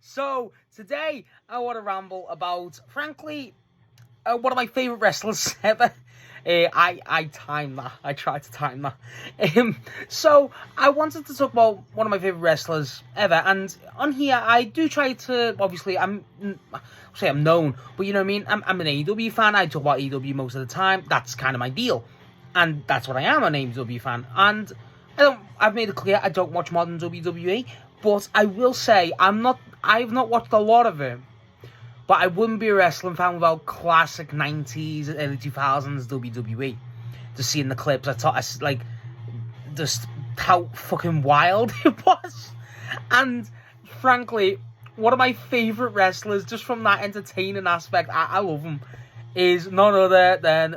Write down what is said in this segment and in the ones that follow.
So today I want to ramble about, frankly, one of my favorite wrestlers ever. I timed that. I tried to time that. So I wanted to talk about one of my favorite wrestlers ever, and on here I do try to. Obviously, I'm known, but you know what I mean. I'm an AEW fan. I talk about AEW most of the time. That's kind of my deal, and that's what I am, an AEW fan. And I've made it clear I don't watch modern WWE, but I will say I've not watched a lot of it. But I wouldn't be a wrestling fan without classic 90s, early 2000s WWE. Just seeing the clips, I thought, just how fucking wild it was. And, frankly, one of my favourite wrestlers, just from that entertaining aspect, I love him, is none other than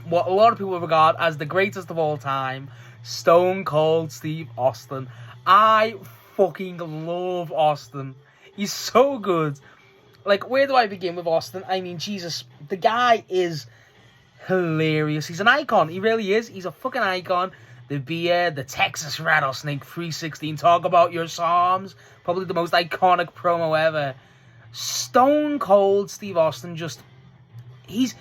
what a lot of people regard as the greatest of all time, Stone Cold Steve Austin. I fucking love Austin. He's so good. Like, where do I begin with Austin? I mean, Jesus, the guy is hilarious. He's an icon. He really is. He's a fucking icon. The beard, the Texas Rattlesnake 316. Talk about your Psalms. Probably the most iconic promo ever. Stone Cold Steve Austin he's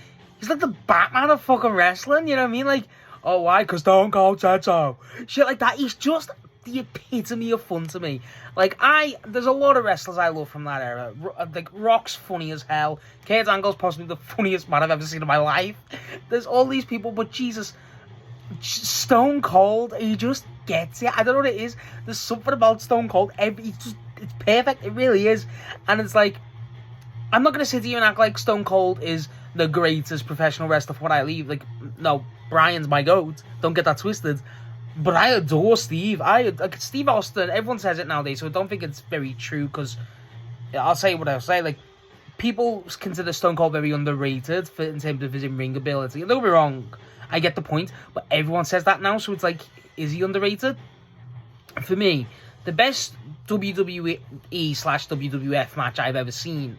like the Batman of fucking wrestling. You know what I mean? Like, oh, why? Because Stone Cold said so. Shit like that. He's just the epitome of fun to me. Like, there's a lot of wrestlers I love from that era. Like, Rock's funny as hell. Kurt Angle's possibly the funniest man I've ever seen in my life. There's all these people, but Jesus, Stone Cold, he just gets it. I don't know what it is. There's something about Stone Cold. It's perfect. It really is. And it's like, I'm not going to sit here and act like Stone Cold is the greatest professional wrestler for what I leave. Like, no, Brian's my GOAT. Don't get that twisted. But I adore Steve. Steve Austin, everyone says it nowadays, so I don't think it's very true, because I'll say what I'll say. Like, people consider Stone Cold very underrated in terms of his in-ring ability. Don't get me wrong, I get the point, but everyone says that now, so it's like, is he underrated? For me, the best WWE/WWF match I've ever seen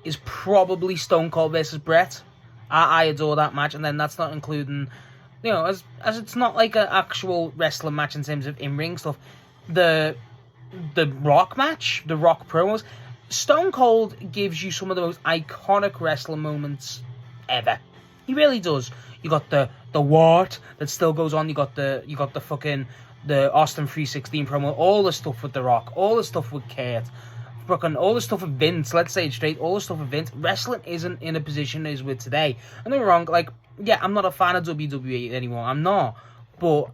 is probably Stone Cold versus Brett. I adore that match, and then that's not including, you know, as it's not like an actual wrestling match in terms of in-ring stuff. The Rock match, the Rock promos, Stone Cold gives you some of the most iconic wrestling moments ever. He really does. You got the what that still goes on. You got the fucking the Austin 316 promo. All the stuff with the Rock. All the stuff with Kurt. Fucking all the stuff with Vince. Let's say it straight. All the stuff with Vince. Wrestling isn't in a position it is with today. I'm not wrong. Like, yeah, I'm not a fan of WWE anymore. I'm not. But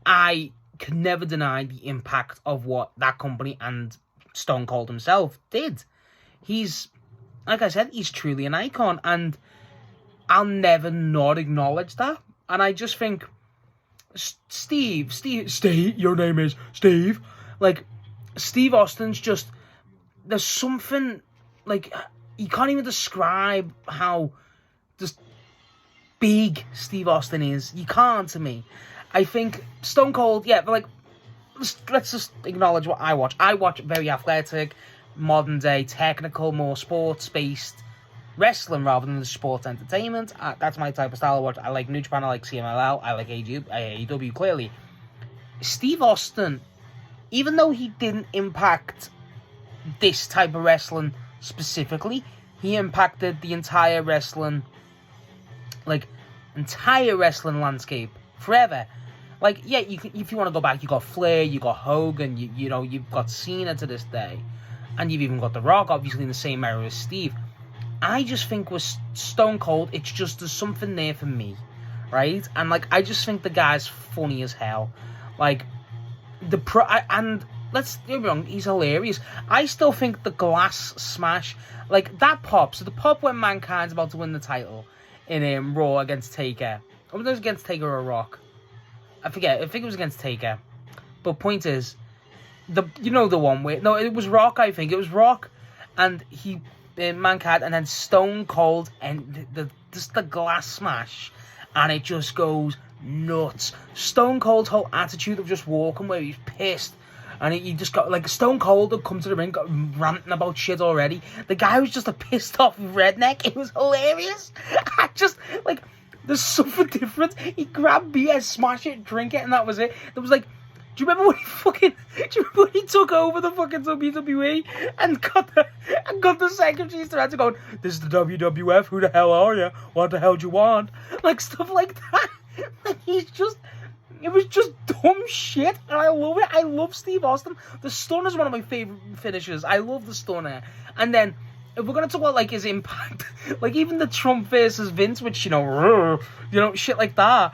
I can never deny the impact of what that company and Stone Cold himself did. He's, like I said, he's truly an icon. And I'll never not acknowledge that. And I just think, Steve, your name is Steve. Like, Steve Austin's just, there's something, like, you can't even describe how just big Steve Austin is. You can't, to me. I think Stone Cold, yeah, but like, let's just acknowledge what I watch. I watch very athletic, modern day, technical, more sports-based wrestling rather than the sports entertainment. That's my type of style I watch. I like New Japan, I like CMLL, I like AEW, clearly. Steve Austin, even though he didn't impact this type of wrestling specifically, he impacted the entire wrestling landscape forever. Like, yeah, if you want to go back, you got Flair, you got Hogan, you know, you've got Cena to this day, and you've even got The Rock, obviously in the same era as Steve. I just think with Stone Cold, it's just, there's something there for me, right? And like, I just think the guy's funny as hell. Like, and let's get me wrong, he's hilarious. I still think the glass smash, like that pop. So the pop when Mankind's about to win the title in Raw against Taker. Or was it against Taker or Rock? I forget. I think it was against Taker. But point is, you know the one where, no, it was Rock. I think it was Rock, and Mankind, and then Stone Cold, and just the glass smash, and it just goes nuts. Stone Cold's whole attitude of just walking where he's pissed, and he just got, like, Stone Cold had come to the ring, got ranting about shit already. The guy was just a pissed off redneck. It was hilarious. I just, like, there's something different. He grabbed beer, smash it, drink it, and that was it. There was, like, Do you remember when he took over the fucking WWE and got the secretaries to go, "This is the WWF. Who the hell are you? What the hell do you want?" Like stuff like that. Like it was just dumb shit, and I love it. I love Steve Austin. The Stunner is one of my favorite finishers. I love the Stunner. And then, if we're gonna talk about like his impact, like even the Trump versus Vince, which shit like that.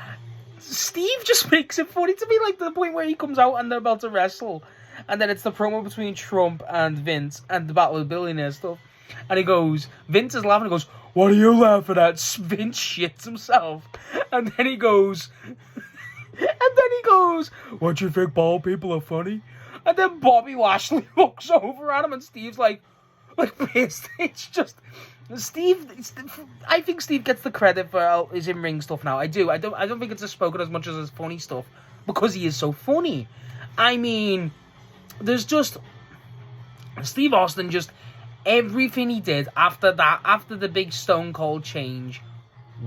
Steve just makes it funny to me, like the point where he comes out and they're about to wrestle, and then it's the promo between Trump and Vince and the Battle of the Billionaires stuff, and he goes, Vince is laughing, and goes, "What are you laughing at?" Vince shits himself, and then he goes. "What, you think bald people are funny?" And then Bobby Lashley looks over at him, and Steve's like pissed. It's just Steve. I think Steve gets the credit for his in-ring stuff now. I do. I don't think it's spoken as much as his funny stuff because he is so funny. I mean, there's just Steve Austin. Just everything he did after the big Stone Cold change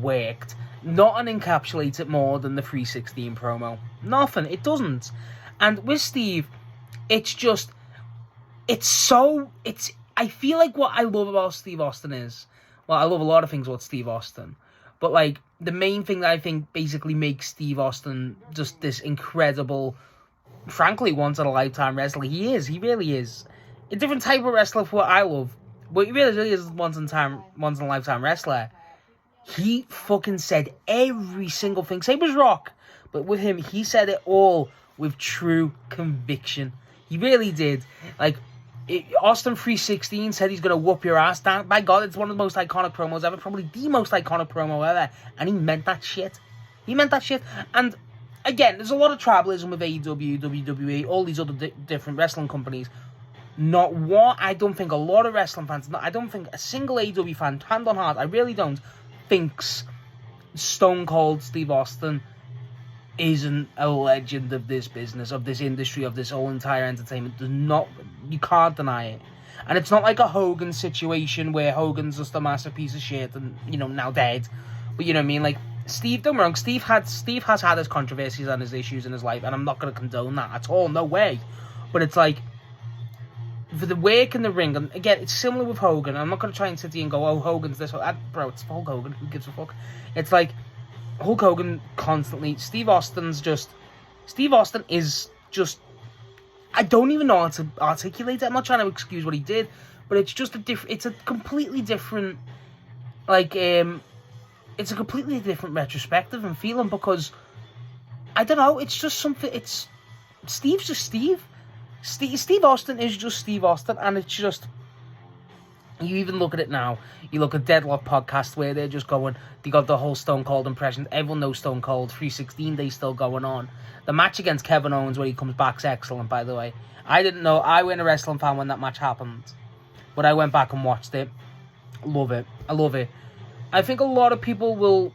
worked. Nothing encapsulates it more than the 316 promo. Nothing. It doesn't. And with Steve, I feel like what I love about Steve Austin is, well, I love a lot of things about Steve Austin, but like the main thing that I think basically makes Steve Austin just this incredible, frankly, once-in-a-lifetime wrestler. He really is. A different type of wrestler for what I love, but he really is a once-in-a-lifetime wrestler. He fucking said every single thing. Same as Rock. But with him, he said it all with true conviction. He really did. Like, Austin 316 said he's going to whoop your ass down. By God, it's one of the most iconic promos ever. Probably the most iconic promo ever. And he meant that shit. And, again, there's a lot of tribalism with AEW, WWE, all these other different wrestling companies. I don't think a lot of wrestling fans, I don't think a single AEW fan, hand on heart, I really don't, thinks Stone Cold Steve Austin isn't a legend of this business, of this industry, of this whole entire entertainment. You can't deny it. And it's not like a Hogan situation where Hogan's just a massive piece of shit and, now dead. But you know what I mean? Like, Steve, don't get me wrong, Steve has had his controversies and his issues in his life, and I'm not going to condone that at all, no way. But it's like, for the work in the ring, and again, it's similar with Hogan. I'm not going to try and sit here and go, "Oh, Hogan's this," bro, it's Hulk Hogan, who gives a fuck? It's like, Hulk Hogan constantly, Steve Austin is just, I don't even know how to articulate it. I'm not trying to excuse what he did, but it's just it's a completely different, it's a completely different retrospective and feeling, because, I don't know, it's just something, Steve's just Steve. Steve Austin is just Steve Austin, and it's just, you even look at it now, you look at Deadlock podcast where they're just going, they got the whole Stone Cold impression, everyone knows Stone Cold, 316 Day still going on. The match against Kevin Owens when he comes back is excellent, by the way. I didn't know, I wasn't a wrestling fan when that match happened, but I went back and watched it. Love it. I love it. I think a lot of people will,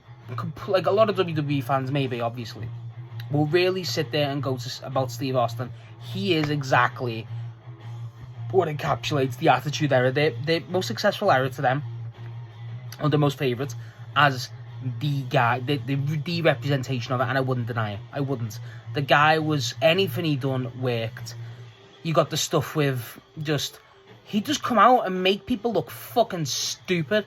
like a lot of WWE fans maybe, obviously, will really sit there and go about Steve Austin. He is exactly what encapsulates the Attitude Era, the most successful era to them, or the most favourite, as the guy, the representation of it, and I wouldn't deny it. I wouldn't. The guy was, anything he done worked. You got the stuff with he'd just come out and make people look fucking stupid.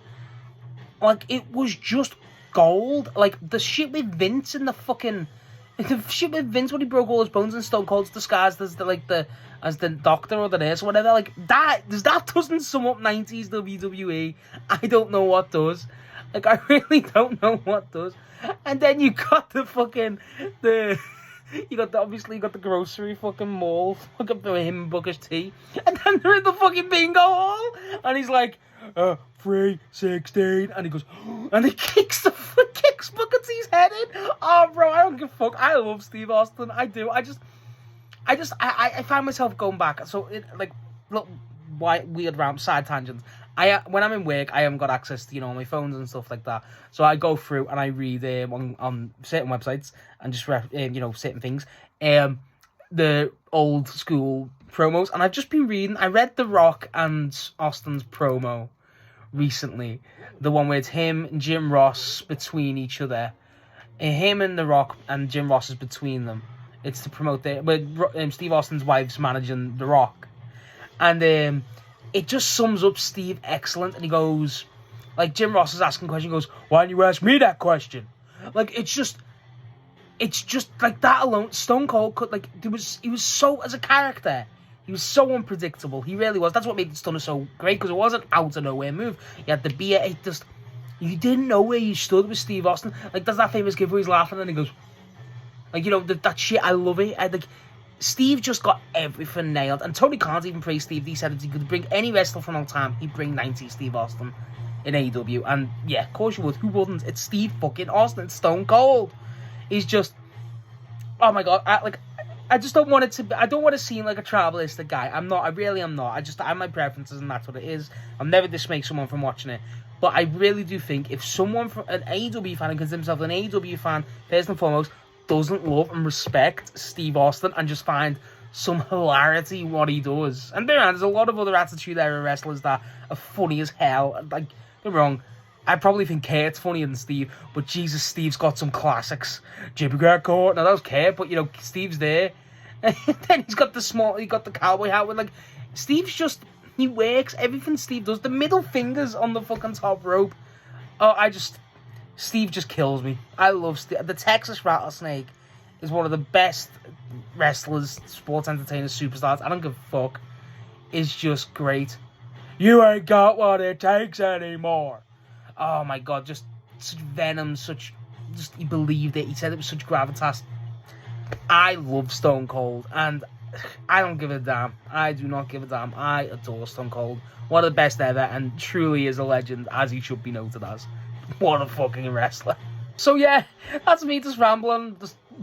Like, it was just gold. Like, the shit with Vince and the shit with Vince when he broke all his bones and Stone Cold's disguised as the doctor or the nurse or whatever, like, that doesn't sum up 90s WWE. I don't know what does. Like, I really don't know what does. And then you got obviously you got the grocery fucking mall fucking for him and Booker's T. And then they're in the fucking bingo hall. And he's like, 316, and he goes, and he kicks Booker T's head in. Oh, bro, I don't give a fuck. I love Steve Austin. I do. I find myself going back. So, look, weird ramp, side tangents. When I'm in work, I haven't got access to, my phones and stuff like that. So I go through and I read on certain websites and just, certain things. The old school promos. And I've just been reading. I read The Rock and Austin's promo recently. The one where it's him and Jim Ross between each other. Him and The Rock and Jim Ross is between them. It's to promote Steve Austin's wife's managing The Rock. And it just sums up Steve excellent. And he goes, like, Jim Ross is asking a question, he goes, why didn't you ask me that question? Like, it's just like that alone. Stone Cold could, like, he was so, as a character, he was so unpredictable. He really was. That's what made Stunner so great, because it wasn't out of nowhere move. You had the beer, you didn't know where you stood with Steve Austin. Like, there's that famous gif where he's laughing and he goes, like, you know, that shit, I love it. Steve just got everything nailed. And Tony Khan's even praised Steve. He said if he could bring any wrestler from all time, he'd bring 90 Steve Austin in AEW. And yeah, of course you would. Who wouldn't? It's Steve fucking Austin. It's Stone Cold. He's just, oh my God. I just don't want it to. I don't want to seem like a tribalistic guy. I'm not. I really am not. I have my preferences, and that's what it is. I'll never dismay someone from watching it. But I really do think if someone from an AEW fan who considers himself an AEW fan, first and foremost, doesn't love and respect Steve Austin and just find some hilarity in what he does. And there's a lot of other Attitude Era wrestlers that are funny as hell. Like, don't get me wrong, I probably think Kurt's funnier than Steve, but Jesus, Steve's got some classics. Jimmy got caught. Now that was Kurt, but you know, Steve's there. And then he got the cowboy hat with, like, Steve's just, he works everything Steve does. The middle fingers on the fucking top rope. Steve just kills me. I love Steve. The Texas Rattlesnake is one of the best wrestlers, sports entertainers, superstars. I don't give a fuck. It's just great. You ain't got what it takes anymore. Oh my God, just such venom, he believed it. He said it with such gravitas. I love Stone Cold, and I don't give a damn. I do not give a damn. I adore Stone Cold. One of the best ever, and truly is a legend, as he should be noted as. What a fucking wrestler. So yeah, that's me just rambling.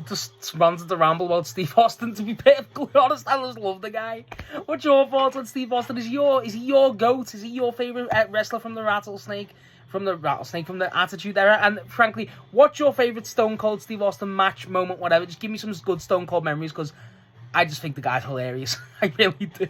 Just ranted to ramble about Steve Austin, to be perfectly honest. I just love the guy. What's your thoughts on Steve Austin? Is he your GOAT? Is he your favourite wrestler from the Rattlesnake? From the Attitude Era? And frankly, what's your favourite Stone Cold Steve Austin match, moment, whatever? Just give me some good Stone Cold memories, because I just think the guy's hilarious. I really do.